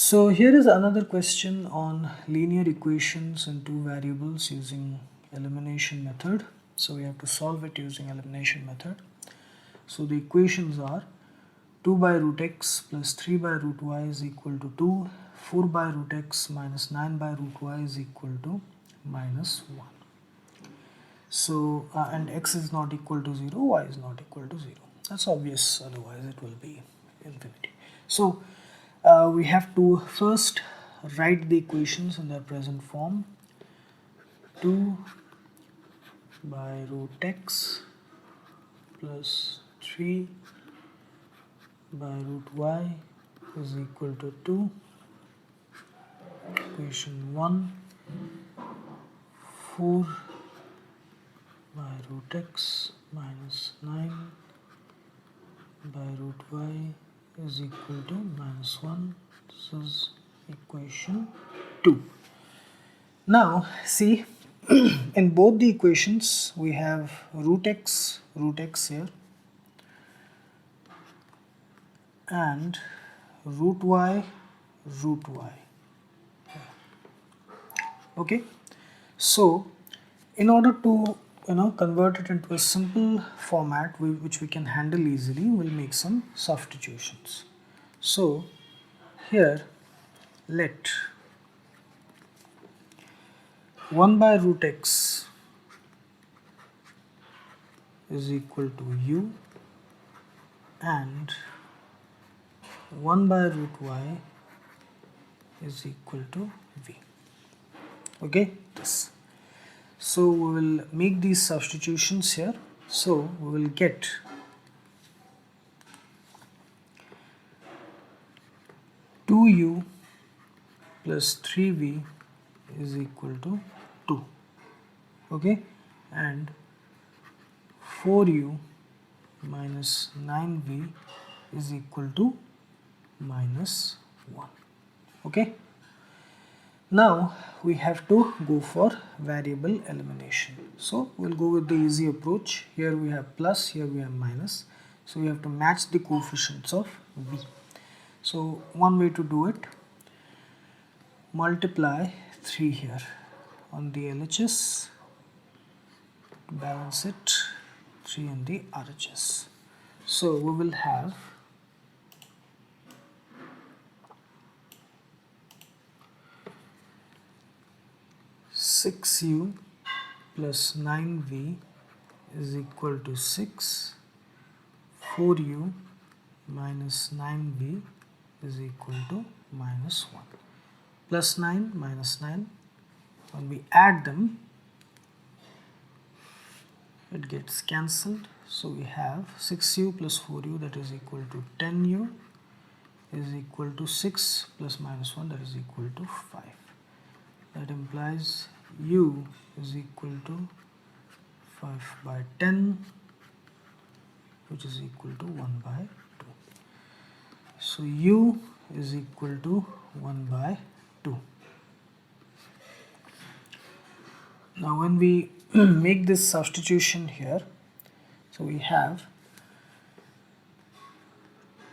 So here is another question on linear equations in two variables using elimination method. So we have to solve it using elimination method. So the equations are 2 by root x plus 3 by root y is equal to 2, 4 by root x minus 9 by root y is equal to minus 1. So and x is not equal to 0, y is not equal to 0. That's obvious, otherwise it will be infinity. So we have to first write the equations in their present form. 2 by root x plus 3 by root y is equal to 2. Equation 1. 4 by root x minus 9 by root y is equal to minus 1. This is equation 2. Now see, in both the equations we have root x here and root y. Okay, so in order to convert it into a simple format which we can handle easily, we'll make some substitutions. So here let 1 by root x is equal to u and 1 by root y is equal to v. Okay, this. So we will make these substitutions here. So we will get two u plus 3v is equal to 2. Okay, and 4u minus 9v is equal to minus 1. Okay, now we have to go for variable elimination. So we'll go with the easy approach. Here we have plus, here we have minus. So we have to match the coefficients of v. So one way to do it, multiply 3 here on the LHS, balance it 3 on the RHS. So we will have 6u plus 9v is equal to 6, 4u minus 9v is equal to minus 1. Plus 9 minus 9, when we add them it gets cancelled. So we have 6u plus 4u, that is equal to 10u, is equal to 6 plus minus 1, that is equal to 5. That implies u is equal to 5 by 10, which is equal to 1 by 2. So u is equal to 1 by 2. Now when we make this substitution here, so we have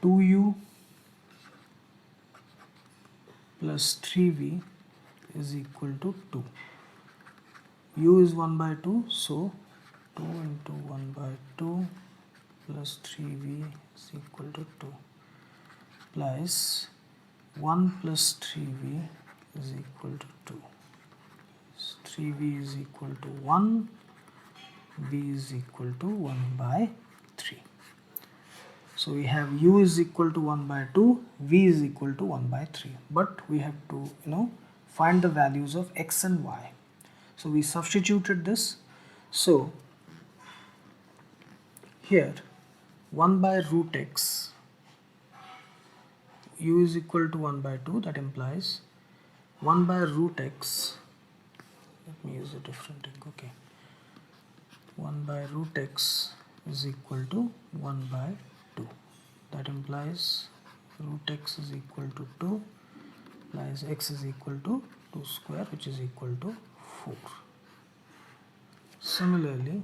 2u plus 3v is equal to 2. U is 1 by 2, so 2 into 1 by 2 plus 3v is equal to 2 plus 1 plus 3v is equal to 2. 3v is equal to 1, v is equal to 1 by 3. So we have u is equal to 1 by 2, v is equal to 1 by 3. But we have to find the values of x and y. So we substituted this. So here 1 by root x, u is equal to 1 by 2, that implies 1 by root x, let me use a different ink, okay, 1 by root x is equal to 1 by 2. That implies root x is equal to 2 plus x is equal to 2 square, which is equal to 4. Similarly,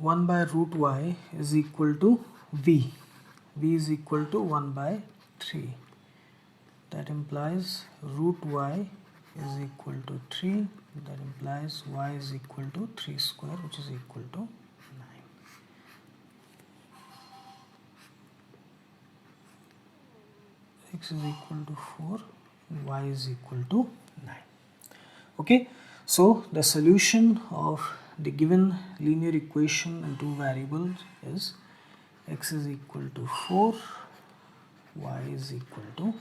1 by root y is equal to v. V is equal to 1 by 3. That implies root y is equal to 3. That implies y is equal to 3 square, which is equal to 9. X is equal to 4 and y is equal to 9. Okay, so the solution of the given linear equation in two variables is x is equal to 4, y is equal to 9.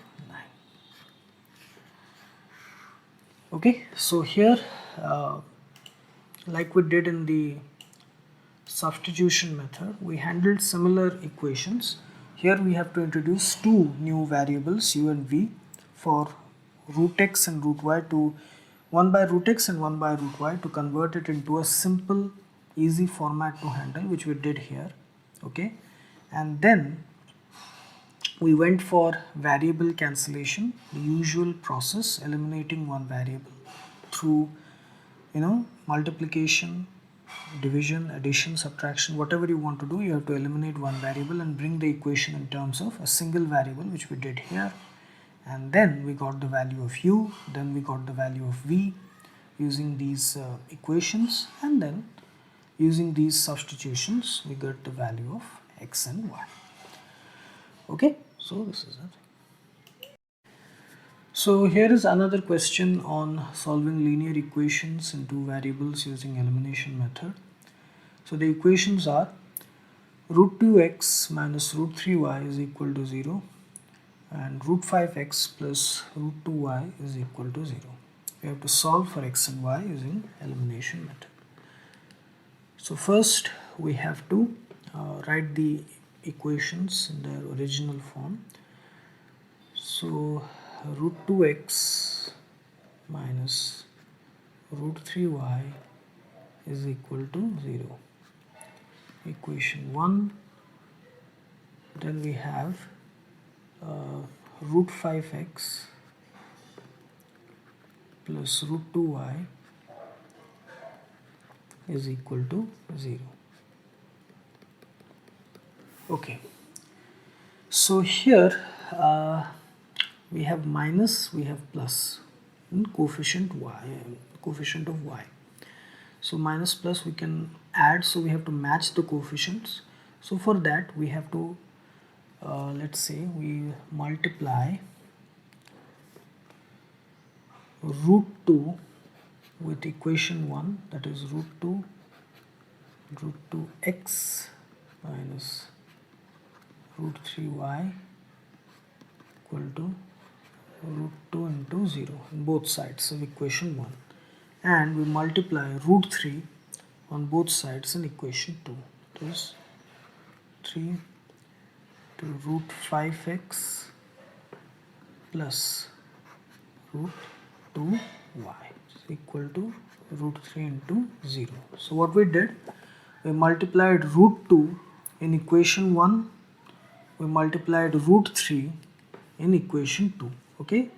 Okay, so here like we did in the substitution method, we handled similar equations. Here we have to introduce two new variables u and v for root x and root y, to 1 by root x and 1 by root y, to convert it into a simple easy format to handle, which we did here. Okay, and then we went for variable cancellation, the usual process, eliminating one variable through multiplication, division, addition, subtraction, whatever you want to do. You have to eliminate one variable and bring the equation in terms of a single variable, which we did here. And then we got the value of u, then we got the value of v using these equations, and then using these substitutions we got the value of x and y. Okay, so this is it. So here is another question on solving linear equations in two variables using elimination method. So the equations are root 2x minus root 3y is equal to 0 and root 5x plus root 2y is equal to 0. We have to solve for x and y using elimination method. So first we have to write the equations in their original form. So root 2x minus root 3y is equal to 0. Equation 1. Then we have root 5x plus root 2y is equal to 0. Okay, so here we have minus, we have plus in coefficient of y. So minus plus we can add, so we have to match the coefficients. So for that we have to let's say we multiply root 2 with equation 1, that is root 2x minus root 3y equal to root 2 into 0 on both sides of equation 1, and we multiply root 3 on both sides in equation 2. That is 3 to root 5x plus root 2y is equal to root 3 into 0. So what we did, we multiplied root 2 in equation 1, we multiplied root 3 in equation 2. Okay,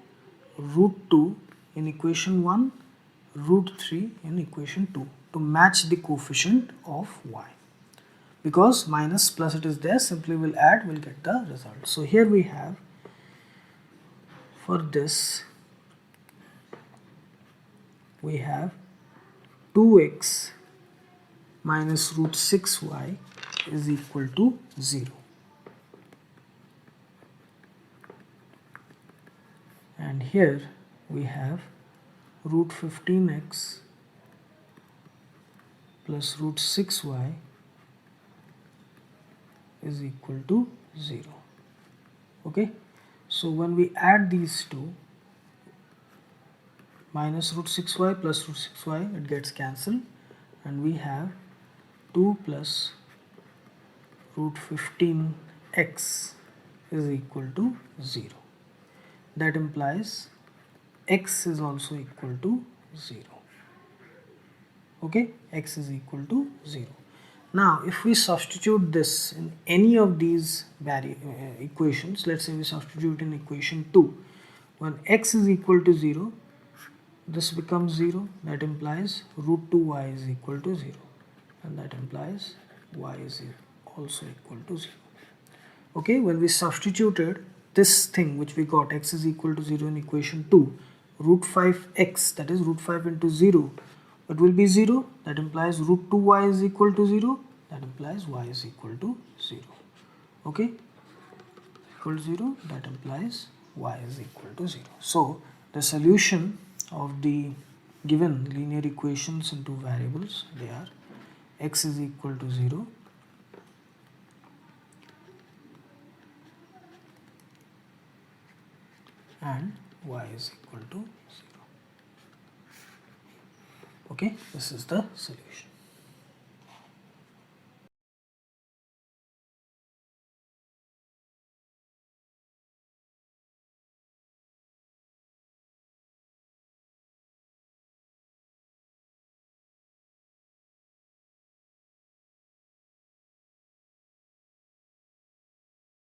root 2 in equation 1, root 3 in equation 2, to match the coefficient of y. Because minus plus it is there, simply we'll add, we'll get the result. So here we have, for this we have 2x minus root 6y is equal to 0. And here we have root 15x plus root 6y is equal to 0. Okay, so when we add these two, minus root 6y plus root 6y, it gets cancelled, and we have 2 plus root 15x is equal to 0. That implies x is also equal to 0. Okay, x is equal to 0. Now if we substitute this in any of these equations, let's say we substitute in equation 2, when x is equal to 0, this becomes 0. That implies root 2y is equal to 0, and that implies y is also equal to 0. Okay, when we substituted this thing which we got, x is equal to 0 in equation 2, root 5x, that is root 5 into 0, it will be 0, that implies root 2y is equal to 0, that implies y is equal to 0. Okay, equal to 0, that implies y is equal to 0. So the solution of the given linear equations in two variables, they are x is equal to 0, and y is equal to 0. Okay, this is the solution.